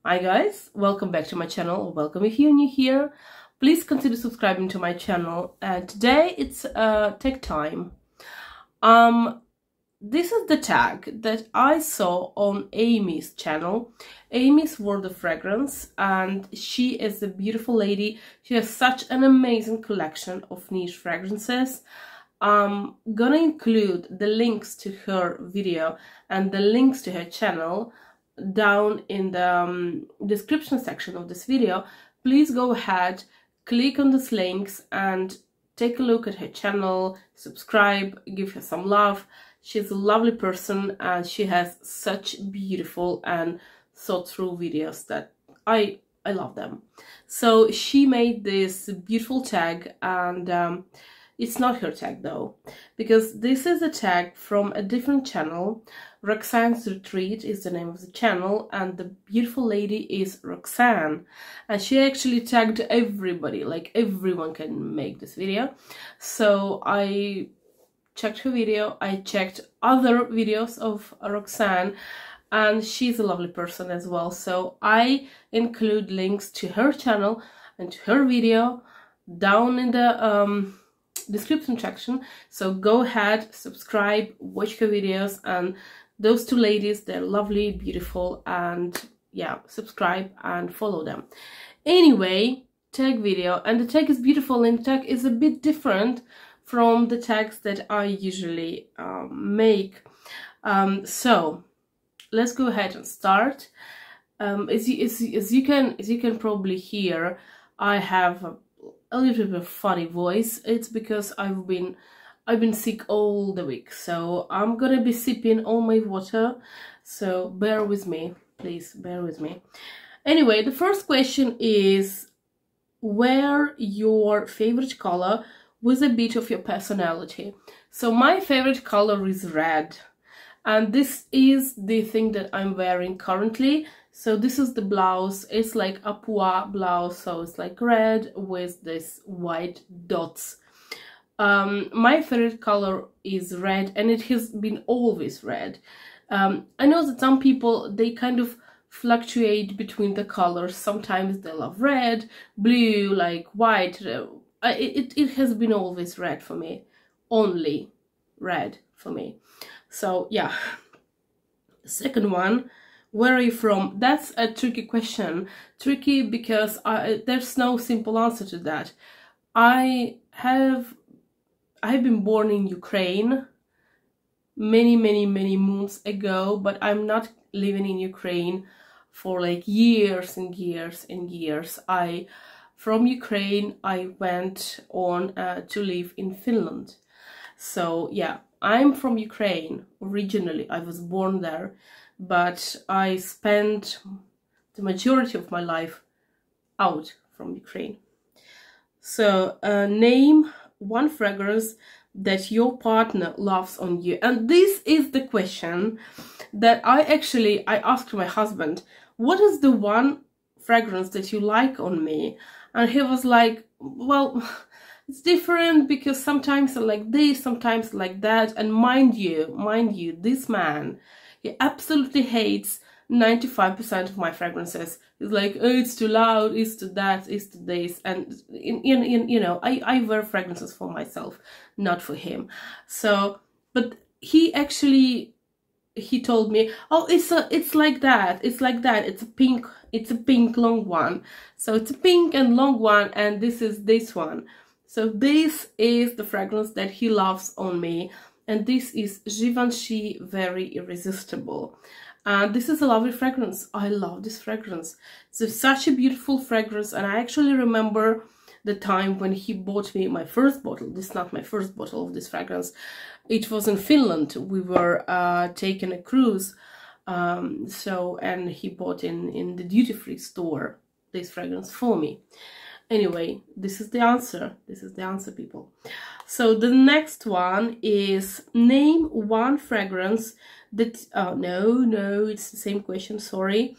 Hi guys, welcome back to my channel. Welcome if you're new here. Please consider subscribing to my channel. And today it's tag time. This is the tag that I saw on Amy's channel. Amy's World of Fragrance, and she is a beautiful lady. She has such an amazing collection of niche fragrances. I'm gonna include the links to her video and the links to her channel down in the description section of this video. Please go ahead, click on those links and take a look at her channel, subscribe, give her some love. She's a lovely person and she has such beautiful and thought through videos that I love them. So she made this beautiful tag, and it's not her tag though, because this is a tag from a different channel. Roxanne's Retreat is the name of the channel, and the beautiful lady is Roxanne, and she actually tagged everybody, like everyone can make this video. So I checked her video, I checked other videos of Roxanne, and she's a lovely person as well. So I include links to her channel and to her video down in the description section. So go ahead, subscribe, watch her videos, and those two ladies, they're lovely, beautiful, and yeah, subscribe and follow them. Anyway, tag video, and the tag is beautiful, and the tag is a bit different from the tags that I usually make. So let's go ahead and start. As you can probably hear, I have a little bit of funny voice. It's because I've been sick all the week, so I'm gonna be sipping all my water, so bear with me, please bear with me. Anyway, the first question is, wear your favorite color with a bit of your personality. So my favorite color is red, and this is the thing that I'm wearing currently. So this is the blouse. It's like Acqua blouse, so it's like red with this white dots. My favorite color is red, and it has been always red. I know that some people, they kind of fluctuate between the colors. Sometimes they love red, blue, like white. It has been always red for me, only red for me. So yeah. Second one, where are you from? That's a tricky question. Tricky because there's no simple answer to that. I have been born in Ukraine many moons ago, but I'm not living in Ukraine for like years and years and years. From Ukraine I went on to live in Finland. So yeah, I'm from Ukraine originally. I was born there, but I spent the majority of my life out from Ukraine. So name one fragrance that your partner loves on you. And this is the question that I asked my husband, what is the one fragrance that you like on me? And he was like, well, it's different because sometimes I like this, sometimes I like that. And mind you, this man, he absolutely hates 95% of my fragrances. It's like, oh, it's too loud, it's to that, it's to this. And you know, I wear fragrances for myself, not for him. So, but he told me, oh, it's like that, it's a pink long one. So it's a pink and long one, and this is this one. So this is the fragrance that he loves on me, and this is Givenchy Very Irresistible. And this is a lovely fragrance. I love this fragrance. It's such a beautiful fragrance, and I actually remember the time when he bought me my first bottle. This is not my first bottle of this fragrance. It was in Finland. We were taking a cruise, and he bought in the duty-free store this fragrance for me. Anyway, this is the answer. This is the answer, people. So the next one is, name one fragrance that, no, it's the same question, sorry.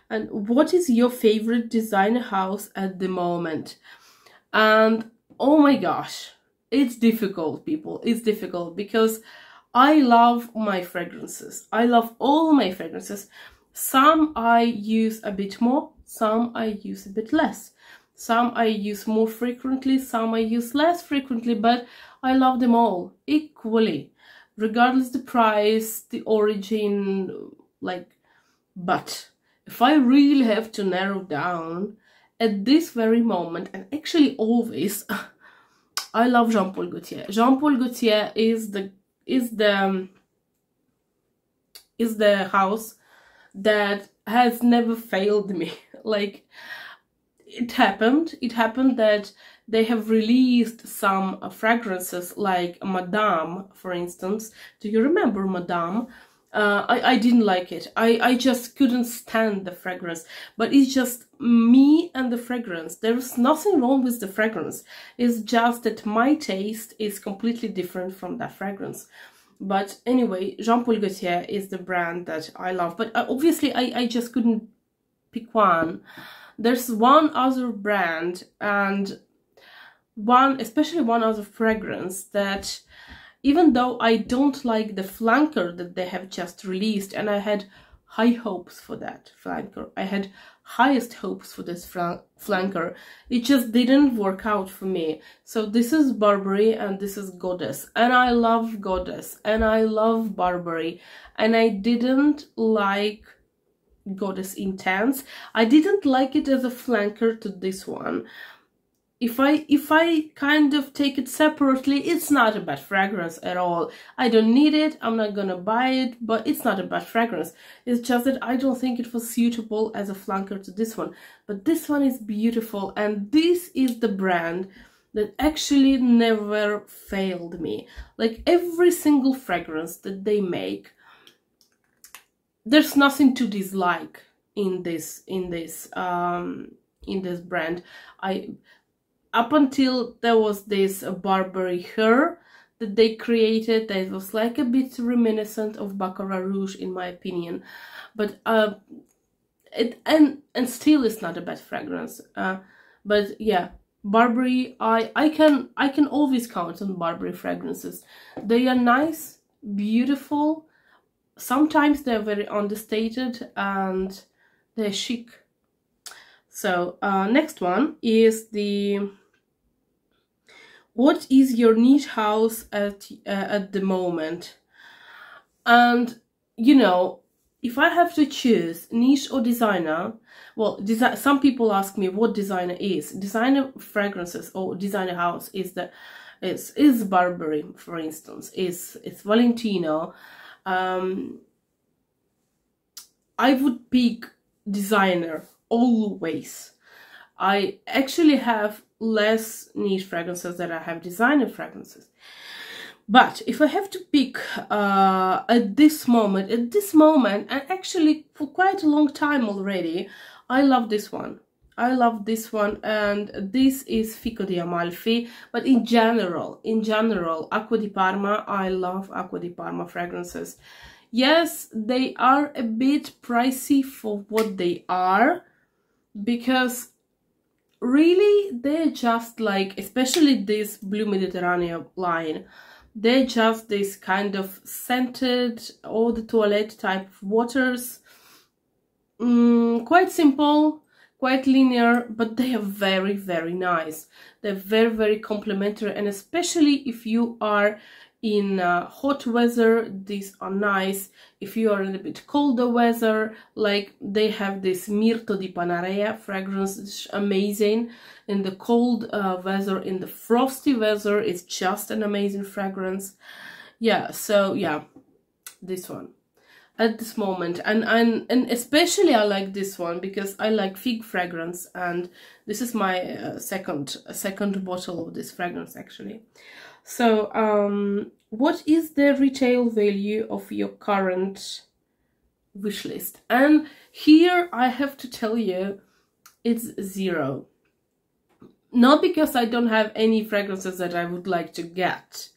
And what is your favorite designer house at the moment? And oh my gosh, it's difficult, people. It's difficult because I love my fragrances. I love all my fragrances. Some I use a bit more, some I use a bit less. Some I use more frequently, some I use less frequently, but I love them all equally, regardless the price, the origin, like. But if I really have to narrow down at this very moment, and actually always, I love Jean-Paul Gaultier. Jean-Paul Gaultier is the house that has never failed me. Like, it happened that they have released some fragrances like Madame, for instance. Do you remember Madame? I didn't like it. I just couldn't stand the fragrance. But it's just me and the fragrance. There's nothing wrong with the fragrance. It's just that my taste is completely different from that fragrance. But anyway, Jean-Paul Gaultier is the brand that I love. But obviously, I just couldn't pick one. There's one other brand and especially one other fragrance that, even though I don't like the flanker that they have just released, and I had high hopes for that flanker. I had highest hopes for this flanker. It just didn't work out for me. So this is Burberry and this is Goddess. And I love Goddess and I love Burberry. And I didn't like Goddess Intense. I didn't like it as a flanker to this one. If I kind of take it separately, it's not a bad fragrance at all. I don't need it, I'm not gonna buy it, but it's not a bad fragrance. It's just that I don't think it was suitable as a flanker to this one. But this one is beautiful, and this is the brand that actually never failed me. Like, every single fragrance that they make, there's nothing to dislike in this brand. Up until there was this Burberry Her that they created, that was like a bit reminiscent of Baccarat Rouge in my opinion, but and still it's not a bad fragrance. But yeah, Burberry, I can always count on Burberry fragrances. They are nice, beautiful. Sometimes they're very understated and they're chic. So next one is the what is your niche house at the moment? And you know, if I have to choose niche or designer, well, some people ask me what designer is. Designer fragrances or designer house is Burberry, for instance, is Valentino. I would pick designer always. I actually have less niche fragrances than I have designer fragrances. But if I have to pick at this moment, and actually for quite a long time already, I love this one. I love this one, and this is Fico di Amalfi. But in general, Acqua di Parma, I love Acqua di Parma fragrances. Yes, they are a bit pricey for what they are, because really they're just like, especially this Blue Mediterranean line, they're just this kind of scented eau de toilette type of waters. Quite simple, quite linear, but they are very, very nice. They're very, very complimentary, and especially if you are in hot weather, these are nice. If you are in a bit colder weather, like they have this Mirto di Panarea fragrance, it's amazing. In the cold weather, in the frosty weather, it's just an amazing fragrance. Yeah, so yeah, this one at this moment, and especially I like this one because I like fig fragrance, and this is my second bottle of this fragrance actually. So what is the retail value of your current wish list? And here I have to tell you, it's 0. Not because I don't have any fragrances that I would like to get,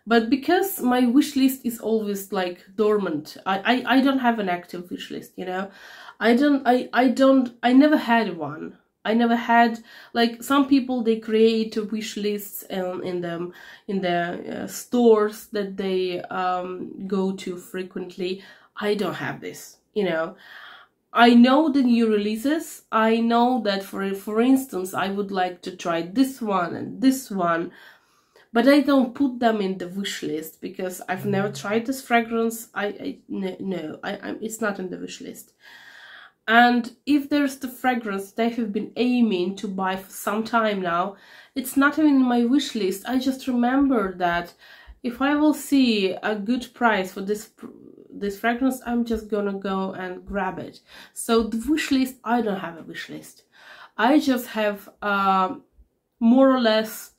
but because my wish list is always like dormant. I don't have an active wish list, you know. I never had one. I never had, like some people, they create wish lists in the stores that they go to frequently. I don't have this, you know. I know the new releases. I know that for instance, I would like to try this one and this one, but I don't put them in the wish list because I've never tried this fragrance. No, it's not in the wish list. And if there's the fragrance that I have been aiming to buy for some time now, it's not even in my wish list. I just remember that if I will see a good price for this fragrance, I'm just gonna go and grab it. So the wish list, I don't have a wish list. I just have more or less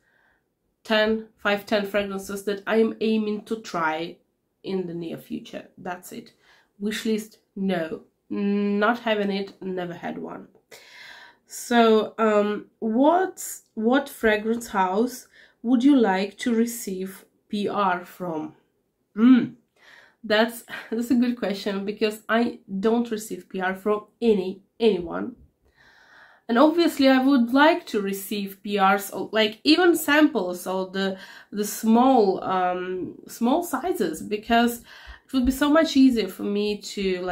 10 fragrances that I'm aiming to try in the near future. That's it. Wish list, no. Not having it, never had one. So what fragrance house would you like to receive PR from? That's a good question, because I don't receive PR from anyone. And obviously I would like to receive PRs, or like even samples, or the small sizes, because it would be so much easier for me to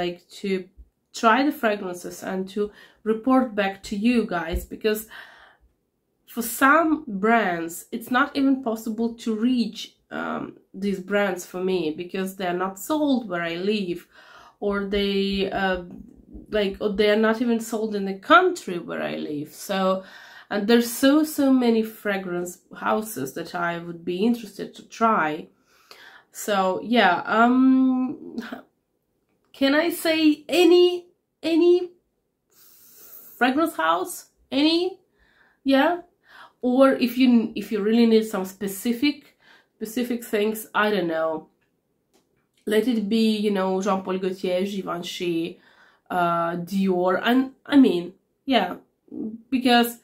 try the fragrances and to report back to you guys, because for some brands it's not even possible to reach these brands for me, because they're not sold where I live, or they or they are not even sold in the country where I live. So, and there's so many fragrance houses that I would be interested to try. So yeah, can I say any fragrance house? Any? Yeah. Or if you really need some specific things, I don't know. Let it be, you know, Jean-Paul Gaultier, Givenchy, Dior, and I mean, yeah, because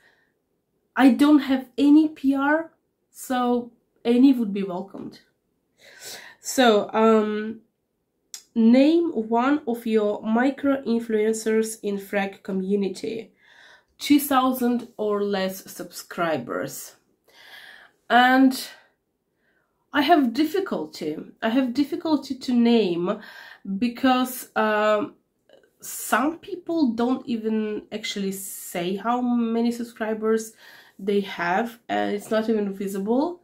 I don't have any PR, so any would be welcomed. So, name one of your micro-influencers in frag community. 2,000 or less subscribers. And I have difficulty to name, because some people don't even actually say how many subscribers they have, and it's not even visible.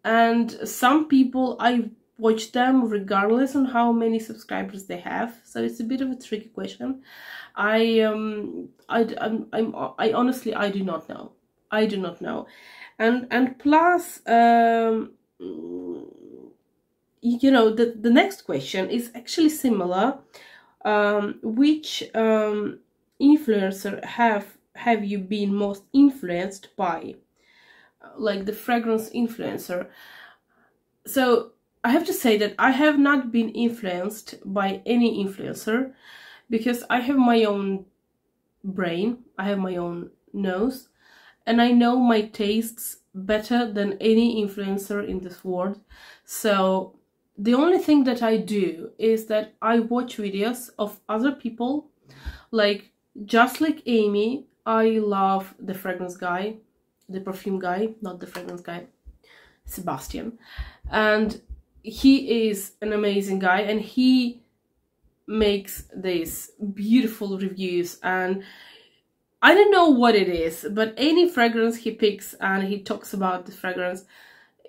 And some people, I watch them regardless on how many subscribers they have, so it's a bit of a tricky question. I honestly, I do not know. And plus, you know, the next question is actually similar. Which influencer have you been most influenced by? Like the fragrance influencer. So I have to say that I have not been influenced by any influencer, because I have my own brain, I have my own nose, and I know my tastes better than any influencer in this world. So the only thing that I do is that I watch videos of other people, like just like Amy. I love the fragrance guy, the perfume guy, not the fragrance guy, Sebastian, and he is an amazing guy, and he makes these beautiful reviews, and I don't know what it is, but any fragrance he picks and he talks about the fragrance,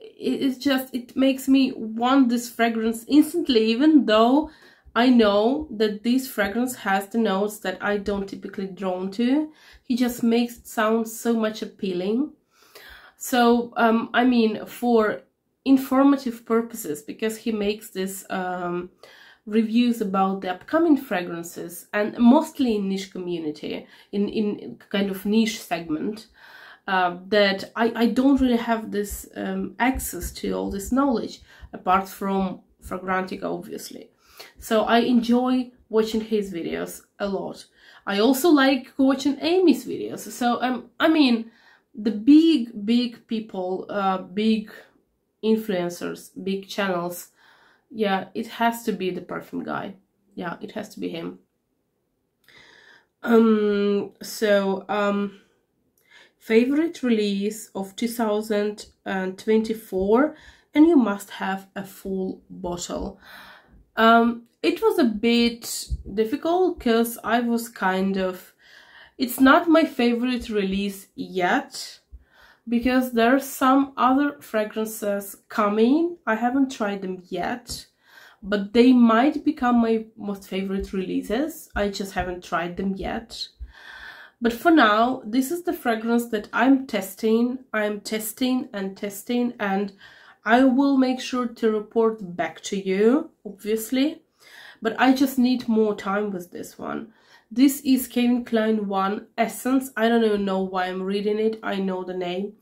it makes me want this fragrance instantly, even though I know that this fragrance has the notes that I don't typically drawn to. He just makes it sound so much appealing. So I mean, for informative purposes, because he makes this reviews about the upcoming fragrances, and mostly in niche community, in kind of niche segment, that I don't really have this access to all this knowledge, apart from Fragrantica, obviously. So I enjoy watching his videos a lot. I also like watching Amy's videos. So I mean, the big people, big influencers, big channels, yeah, it has to be the perfume guy. Yeah, it has to be him. Favorite release of 2024, and you must have a full bottle. it was a bit difficult because I was kind of, it's not my favorite release yet, because there's some other fragrances coming. I haven't tried them yet, but they might become my most favorite releases. I just haven't tried them yet. But for now, this is the fragrance that I'm testing. I'm testing and testing, and I will make sure to report back to you, obviously. But I just need more time with this one. This is Calvin Klein 1 Essence. I don't even know why I'm reading it. I know the name.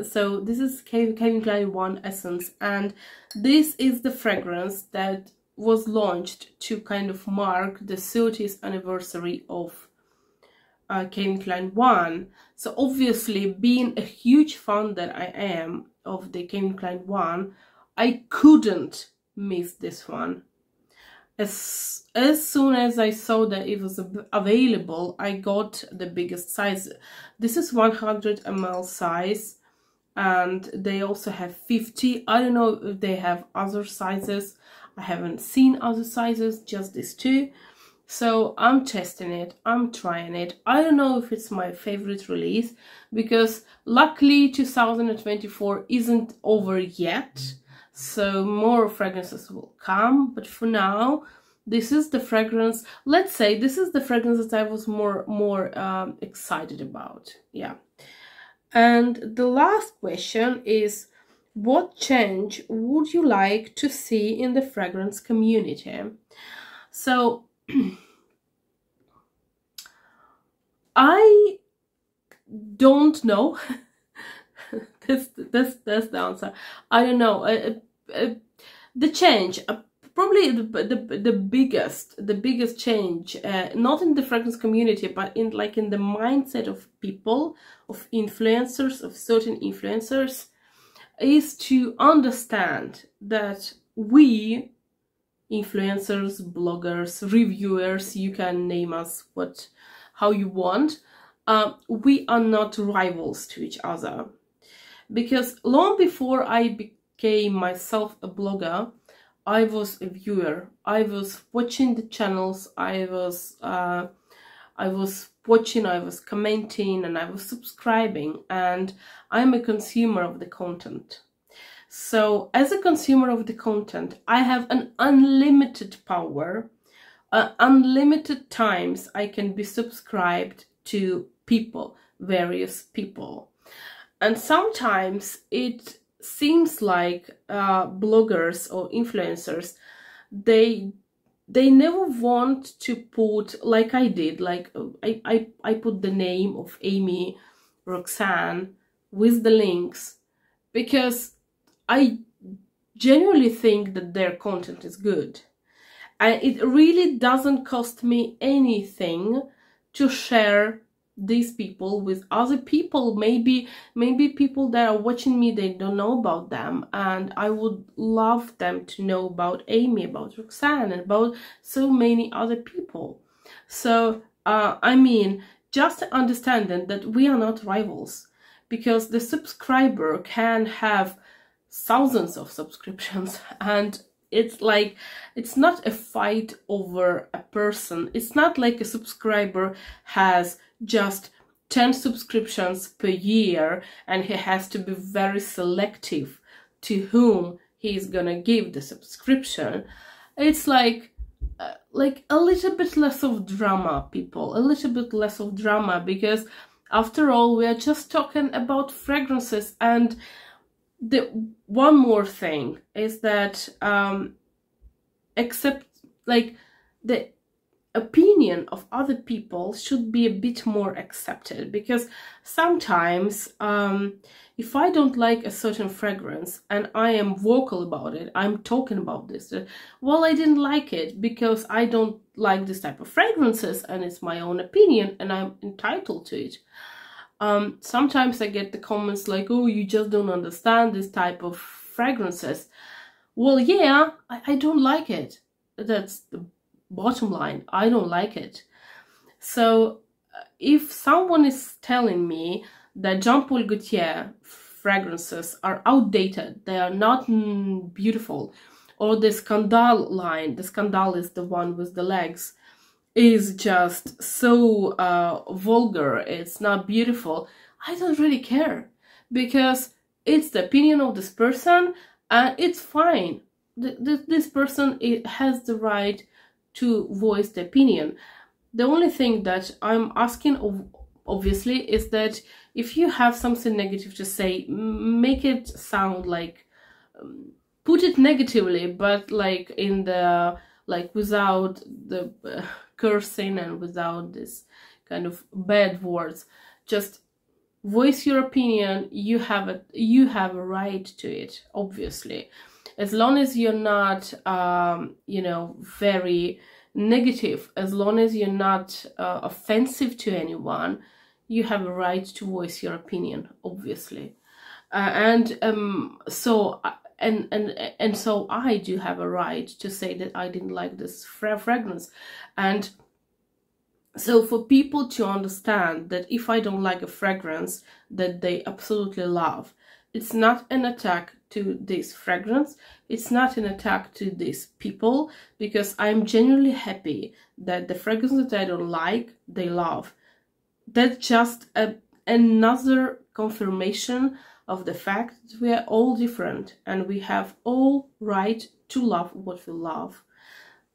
So this is Calvin Klein 1 Essence. And this is the fragrance that was launched to kind of mark the 30th anniversary of Calvin Klein 1. So obviously, being a huge fan that I am of the Calvin Klein 1, I couldn't miss this one. As soon as I saw that it was available, I got the biggest size. This is 100 ml size, and they also have 50. I don't know if they have other sizes. I haven't seen other sizes, just these two. So I'm testing it, I'm trying it. I don't know if it's my favorite release, because luckily 2024 isn't over yet. So more fragrances will come, but for now, this is the fragrance. Let's say this is the fragrance that I was more excited about. Yeah. And the last question is, what change would you like to see in the fragrance community? So I don't know. That's the answer. I don't know. The change, probably the biggest change, not in the fragrance community, but in the mindset of people, of influencers, of certain influencers, is to understand that we, influencers, bloggers, reviewers, you can name us how you want, we are not rivals to each other. Because long before I became myself a blogger, I was a viewer. I was watching the channels, I was watching, I was commenting, and I was subscribing, and I'm a consumer of the content. So as a consumer of the content, I have an unlimited power, unlimited times I can be subscribed to people, various people. And sometimes it seems like bloggers or influencers, they never want to put, like I did, like I put the name of Amy, Roxanne with the links, because I genuinely think that their content is good. And it really doesn't cost me anything to share these people with other people. Maybe people that are watching me, they don't know about them, and I would love them to know about Amy, about Roxanne, and about so many other people. So I mean, just understanding that we are not rivals, because the subscriber can have thousands of subscriptions, and it's like, it's not a fight over a person. It's not like a subscriber has just 10 subscriptions per year and he has to be very selective to whom he's gonna give the subscription. It's like a little bit less of drama, people, a little bit less of drama, because after all, we are just talking about fragrances. And the one more thing is that except like the opinion of other people should be a bit more accepted, because sometimes if I don't like a certain fragrance and I am vocal about it, I'm talking about this, well, I didn't like it because I don't like this type of fragrances, and it's my own opinion and I'm entitled to it. Sometimes I get the comments like, oh, you just don't understand this type of fragrances. Well, yeah, I don't like it. That's the bottom line. I don't like it. So if someone is telling me that Jean Paul Gaultier fragrances are outdated, they are not beautiful, or the Scandal line, the Scandal is the one with the legs, is just so vulgar, it's not beautiful. I don't really care, because it's the opinion of this person, and it's fine. This person has the right to voice the opinion. The only thing that I'm asking of, obviously, is that if you have something negative to say, make it sound like, put it negatively, but like in the, like without the cursing and without this kind of bad words. Just voice your opinion. You have a right to it, obviously, as long as you're not you know, very negative, as long as you're not offensive to anyone, you have a right to voice your opinion, obviously. So I do have a right to say that I didn't like this fragrance. And so for people to understand that if I don't like a fragrance that they absolutely love, it's not an attack to this fragrance, it's not an attack to these people, because I'm genuinely happy that the fragrance that I don't like, they love. That's just another confirmation of the fact that we are all different and we have all right to love what we love.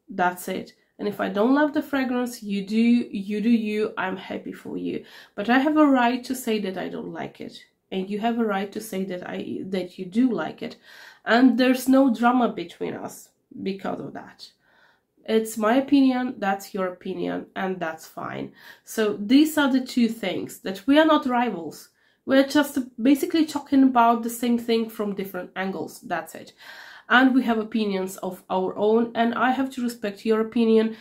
That's it. And if I don't love the fragrance, you do you, I'm happy for you. But I have a right to say that I don't like it. And you have a right to say that you do like it. And there's no drama between us because of that. It's my opinion, that's your opinion, and that's fine. So these are the two things, that we are not rivals. We're just basically talking about the same thing from different angles, that's it. And we have opinions of our own, and I have to respect your opinion,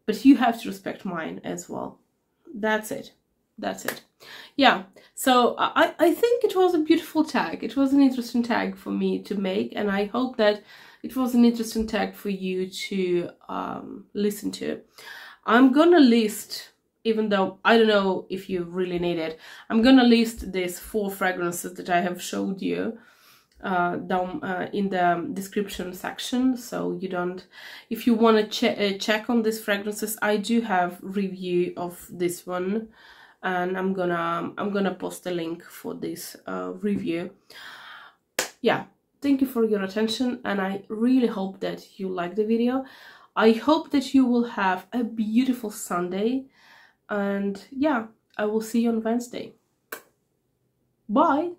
but you have to respect mine as well. That's it. That's it. Yeah, so I think it was a beautiful tag. It was an interesting tag for me to make, and I hope that it was an interesting tag for you to listen to. I'm gonna list, even though I don't know if you really need it, I'm gonna list these 4 fragrances that I have showed you down in the description section, so you don't, if you want to check on these fragrances, I do have review of this one, and I'm gonna post a link for this review. Yeah, thank you for your attention, and I really hope that you like the video. I hope that you will have a beautiful Sunday, and yeah, I will see you on Wednesday. Bye.